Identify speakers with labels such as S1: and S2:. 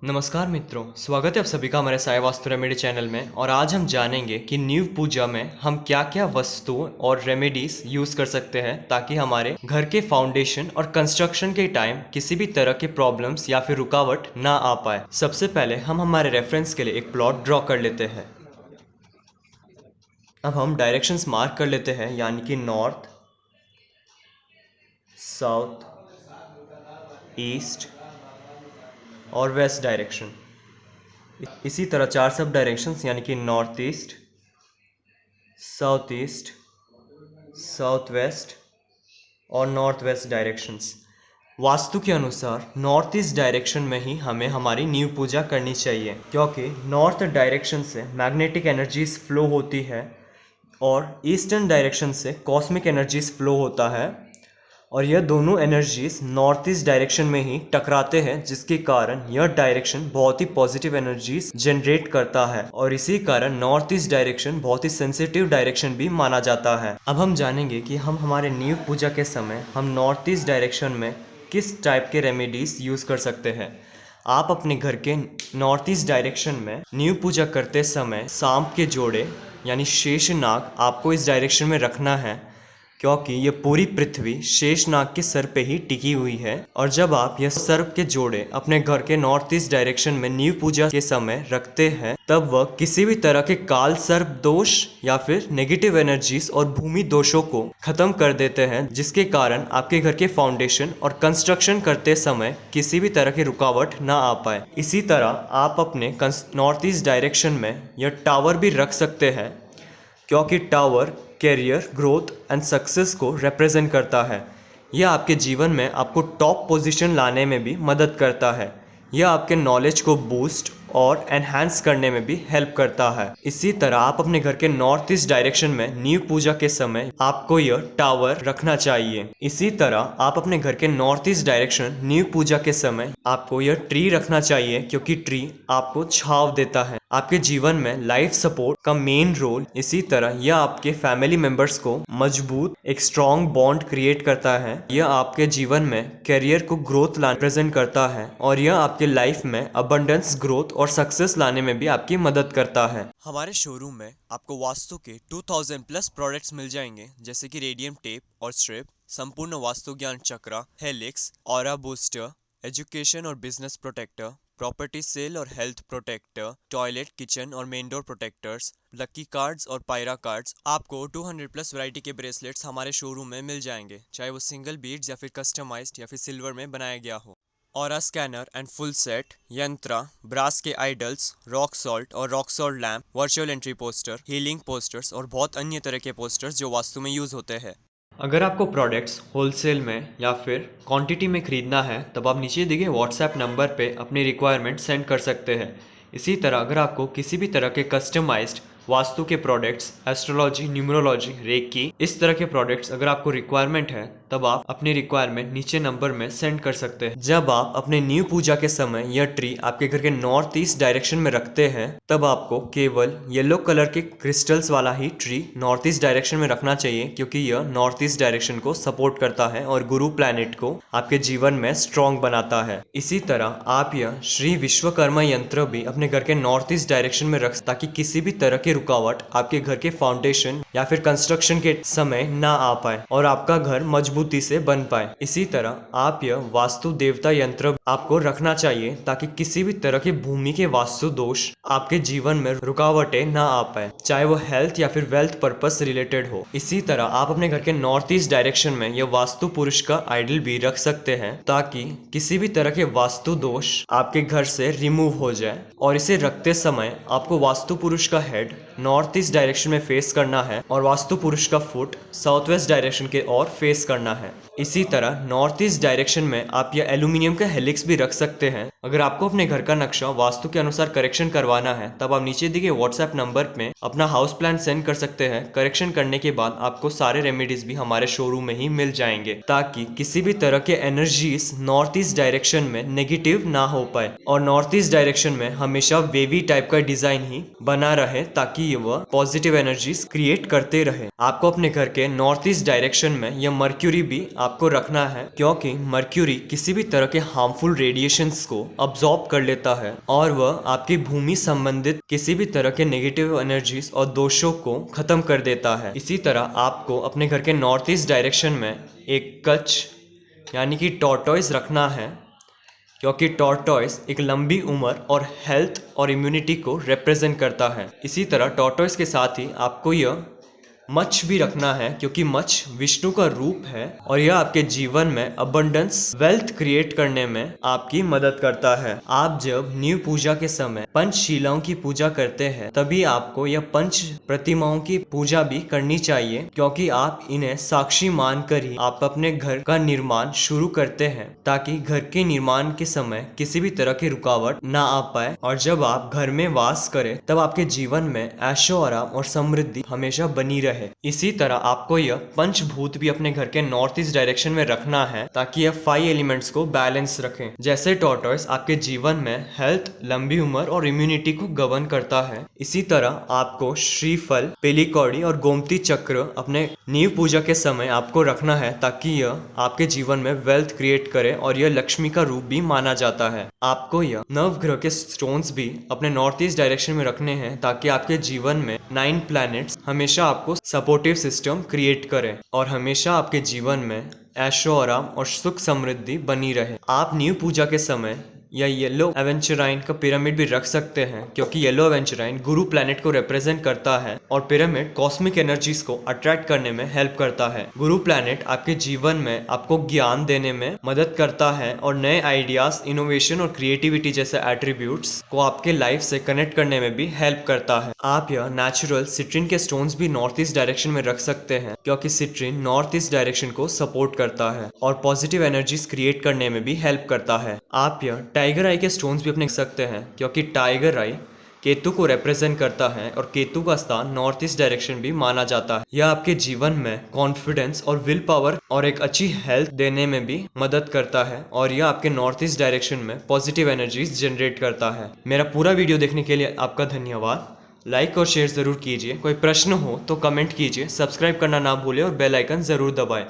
S1: नमस्कार मित्रों, स्वागत है आप सभी का हमारे साई वास्तु रेमेडी चैनल में। और आज हम जानेंगे कि नींव पूजा में हम क्या क्या वस्तुओं और रेमेडीज यूज कर सकते हैं ताकि हमारे घर के फाउंडेशन और कंस्ट्रक्शन के टाइम किसी भी तरह के प्रॉब्लम्स या फिर रुकावट ना आ पाए। सबसे पहले हम हमारे रेफरेंस के लिए एक प्लॉट ड्रॉ कर लेते हैं। अब हम डायरेक्शंस मार्क कर लेते हैं, यानी कि नॉर्थ, साउथ, ईस्ट और वेस्ट डायरेक्शन। इसी तरह चार सब डायरेक्शंस यानी कि north east, south east, south west और नॉर्थ वेस्ट डायरेक्शंस। वास्तु के अनुसार नॉर्थ ईस्ट डायरेक्शन में ही हमें हमारी नींव पूजा करनी चाहिए, क्योंकि नॉर्थ डायरेक्शन से मैग्नेटिक एनर्जीज फ्लो होती है और ईस्टर्न डायरेक्शन से कॉस्मिक एनर्जीज फ्लो होता है, और यह दोनों एनर्जीज नॉर्थ ईस्ट डायरेक्शन में ही टकराते हैं, जिसके कारण यह डायरेक्शन बहुत ही पॉजिटिव एनर्जीज जनरेट करता है और इसी कारण नॉर्थ ईस्ट डायरेक्शन बहुत ही सेंसिटिव डायरेक्शन भी माना जाता है। अब हम जानेंगे कि हम हमारे नींव पूजा के समय हम नॉर्थ ईस्ट डायरेक्शन में किस टाइप के रेमेडीज यूज कर सकते हैं। आप अपने घर के नॉर्थ ईस्ट डायरेक्शन में नींव पूजा करते समय सांप के जोड़े यानी शेषनाग आपको इस डायरेक्शन में रखना है, क्योंकि ये पूरी पृथ्वी शेषनाग के सर पे ही टिकी हुई है। और जब आप यह सर्प के जोड़े अपने घर के नॉर्थ ईस्ट डायरेक्शन में नींव पूजा के समय रखते हैं, तब वह किसी भी तरह के काल सर्प दोष या फिर नेगेटिव एनर्जीज और भूमि दोषों को खत्म कर देते हैं, जिसके कारण आपके घर के फाउंडेशन और कंस्ट्रक्शन करते समय किसी भी तरह की रुकावट ना आ पाए। इसी तरह आप अपने नॉर्थ ईस्ट डायरेक्शन में यह टावर भी रख सकते हैं, क्योंकि tower career, growth and success को रिप्रेजेंट करता है। यह आपके जीवन में आपको टॉप पोजीशन लाने में भी मदद करता है। यह आपके नॉलेज को बूस्ट और एनहांस करने में भी हेल्प करता है। इसी तरह आप अपने घर के नॉर्थ ईस्ट डायरेक्शन में नींव पूजा के समय आपको यह टावर रखना चाहिए। इसी तरह आप अपने घर के नॉर्थ ईस्ट डायरेक्शन नींव पूजा के समय आपको यह ट्री रखना चाहिए, क्योंकि ट्री आपको छांव देता है, आपके जीवन में लाइफ सपोर्ट का मेन रोल। इसी तरह यह आपके फैमिली मेंबर्स को मजबूत एक स्ट्रॉन्ग बॉन्ड क्रिएट करता है। यह आपके जीवन में कैरियर को ग्रोथ लाने प्रेजेंट करता है और यह आपके लाइफ में अबंडेंस, ग्रोथ और सक्सेस लाने में भी आपकी मदद करता है। हमारे शोरूम में आपको वास्तु के 2000 प्लस प्रोडक्ट्स मिल जाएंगे, जैसे कि रेडियम टेप और स्ट्रिप, संपूर्ण वास्तु ज्ञान चक्रा, हेलिक्स, ऑरा बूस्टर, एजुकेशन और बिजनेस प्रोटेक्टर, प्रॉपर्टी सेल और हेल्थ प्रोटेक्टर, टॉयलेट, किचन और main door protectors, lucky cards और पायरा कार्ड्स। आपको 200 प्लस वैरायटी के ब्रेसलेट्स हमारे शोरूम में मिल जाएंगे, चाहे वो सिंगल बीड्स या फिर कस्टमाइज्ड या फिर सिल्वर में बनाया गया हो। Aura scanner and full set, यंत्रा, ब्रास के आइडल्स, रॉक सॉल्ट और rock salt lamp, virtual entry poster, healing posters और बहुत अन्य तरह के पोस्टर्स जो वास्तु में यूज होते हैं। अगर आपको प्रोडक्ट्स होलसेल में या फिर क्वांटिटी में ख़रीदना है, तब आप नीचे दिए व्हाट्सएप नंबर पे अपनी रिक्वायरमेंट सेंड कर सकते हैं। इसी तरह अगर आपको किसी भी तरह के कस्टमाइज्ड वास्तु के प्रोडक्ट्स, एस्ट्रोलॉजी, न्यूमरोलॉजी, रेकी, इस तरह के प्रोडक्ट्स अगर आपको रिक्वायरमेंट है, तब आप अपनी रिक्वायरमेंट नीचे नंबर में सेंड कर सकते हैं। जब आप अपने नींव पूजा के समय यह ट्री आपके घर के नॉर्थ ईस्ट डायरेक्शन में रखते हैं, तब आपको केवल येलो कलर के क्रिस्टल्स वाला ही ट्री नॉर्थ ईस्ट डायरेक्शन में रखना चाहिए, क्योंकि यह नॉर्थ ईस्ट डायरेक्शन को सपोर्ट करता है और गुरु प्लैनेट को आपके जीवन में स्ट्रॉन्ग बनाता है। इसी तरह आप यह श्री विश्वकर्मा यंत्र भी अपने घर के नॉर्थ ईस्ट डायरेक्शन में रख, ताकि किसी भी तरह के रुकावट आपके घर के फाउंडेशन या फिर कंस्ट्रक्शन के समय ना आ पाए और आपका घर मजबूती से बन पाए। इसी तरह आप यह वास्तु देवता यंत्र आपको रखना चाहिए, ताकि किसी भी तरह के भूमि के वास्तु दोष आपके जीवन में रुकावटें ना आ पाए, चाहे वो हेल्थ या फिर वेल्थ पर्पस रिलेटेड हो। इसी तरह आप अपने घर के नॉर्थ ईस्ट डायरेक्शन में यह वास्तु पुरुष का आइडल भी रख सकते हैं, ताकि किसी भी तरह के वास्तु दोष आपके घर से रिमूव हो जाए। और इसे रखते समय आपको वास्तु पुरुष का हेड नॉर्थ ईस्ट डायरेक्शन में फेस करना है और वास्तु पुरुष का फुट साउथ वेस्ट डायरेक्शन के ओर फेस करना है। इसी तरह नॉर्थ ईस्ट डायरेक्शन में आप यह एल्यूमिनियम का हेलिक्स भी रख सकते हैं। अगर आपको अपने घर का नक्शा वास्तु के अनुसार करेक्शन करवाना है, तब आप नीचे दिए व्हाट्सएप नंबर में अपना हाउस प्लान सेंड कर सकते हैं। करेक्शन करने के बाद आपको सारे रेमेडीज भी हमारे शोरूम में ही मिल जाएंगे, ताकि किसी भी तरह के एनर्जीज नॉर्थ ईस्ट डायरेक्शन में नेगेटिव ना हो पाए और नॉर्थ ईस्ट डायरेक्शन में हमेशा वेवी टाइप का डिजाइन ही बना रहे, ताकि वह पॉजिटिव एनर्जीज क्रिएट करते रहे। आपको अपने घर के नॉर्थ ईस्ट डायरेक्शन में यह मर्क्यूरी भी आपको रखना है, क्योंकि मर्क्यूरी किसी भी तरह के हार्मफुल रेडिएशंस को अब्जॉर्ब कर लेता है और वह आपकी भूमि संबंधित किसी भी तरह के नेगेटिव एनर्जीज और दोषों को खत्म कर देता है। इसी तरह आपको अपने घर के नॉर्थ ईस्ट डायरेक्शन में एक कच्छ यानी कि टॉर्टॉइस रखना है, क्योंकि टॉर्टॉइस एक लंबी उम्र और हेल्थ और इम्यूनिटी को रिप्रेजेंट करता है। इसी तरह टॉर्टॉइस के साथ ही आपको यह मच्छ भी रखना है, क्योंकि मच्छ विष्णु का रूप है और यह आपके जीवन में अबंडेंस वेल्थ क्रिएट करने में आपकी मदद करता है। आप जब न्यू पूजा के समय पंचशीलाओं की पूजा करते हैं तभी आपको यह पंच प्रतिमाओं की पूजा भी करनी चाहिए, क्योंकि आप इन्हें साक्षी मानकर ही आप अपने घर का निर्माण शुरू करते हैं, ताकि घर के निर्माण के समय किसी भी तरह की रुकावट ना आ पाए और जब आप घर में वास करें तब आपके जीवन में ऐशो आराम और समृद्धि हमेशा बनी रहे। इसी तरह आपको यह पंचभूत भी अपने घर के नॉर्थ ईस्ट डायरेक्शन में रखना है, ताकि यह 5 एलिमेंट्स को बैलेंस रखें। जैसे टॉर्टॉइस आपके जीवन में हेल्थ, लंबी उम्र और इम्यूनिटी को गवर्न करता है, इसी तरह आपको श्रीफल, पेलीकौड़ी और गोमती चक्र अपने नींव पूजा के समय आपको रखना है, ताकि यह आपके जीवन में वेल्थ क्रिएट करे और यह लक्ष्मी का रूप भी माना जाता है। आपको यह नवग्रह के स्टोन्स भी अपने नॉर्थ ईस्ट डायरेक्शन में रखने हैं, ताकि आपके जीवन में 9 प्लैनेट्स हमेशा आपको सपोर्टिव सिस्टम क्रिएट करें और हमेशा आपके जीवन में ऐशो आराम और सुख समृद्धि बनी रहे। आप न्यू पूजा के समय या येलो एवेंचराइन का पिरामिड भी रख सकते हैं, क्योंकि येलो एवेंचराइन गुरु प्लैनेट को रिप्रेजेंट करता है और पिरामिड कॉस्मिक एनर्जीज को अट्रैक्ट करने में हेल्प करता है। गुरु प्लैनेट आपके जीवन में आपको ज्ञान देने में मदद करता है और नए आइडियाज, इनोवेशन और क्रिएटिविटी जैसे एट्रीब्यूट्स को आपके लाइफ से कनेक्ट करने में भी हेल्प करता है। आप यह नेचुरल सिट्रिन के स्टोन्स भी नॉर्थ ईस्ट डायरेक्शन में रख सकते हैं, क्योंकि सिट्रिन नॉर्थ ईस्ट डायरेक्शन को सपोर्ट करता है और पॉजिटिव एनर्जीज क्रिएट करने में भी हेल्प करता है। आप यह टाइगर आई के स्टोन्स भी अपने सकते हैं, क्योंकि टाइगर आई केतु को रिप्रेजेंट करता है और केतु का स्थान नॉर्थ ईस्ट डायरेक्शन भी माना जाता है। यह आपके जीवन में कॉन्फिडेंस और विल पावर और एक अच्छी हेल्थ देने में भी मदद करता है और यह आपके नॉर्थ ईस्ट डायरेक्शन में पॉजिटिव एनर्जीज जनरेट करता है। मेरा पूरा वीडियो देखने के लिए आपका धन्यवाद। लाइक और शेयर जरूर कीजिए। कोई प्रश्न हो तो कमेंट कीजिए, सब्सक्राइब करना ना भूलें और बेल आइकन जरूर दबाएं।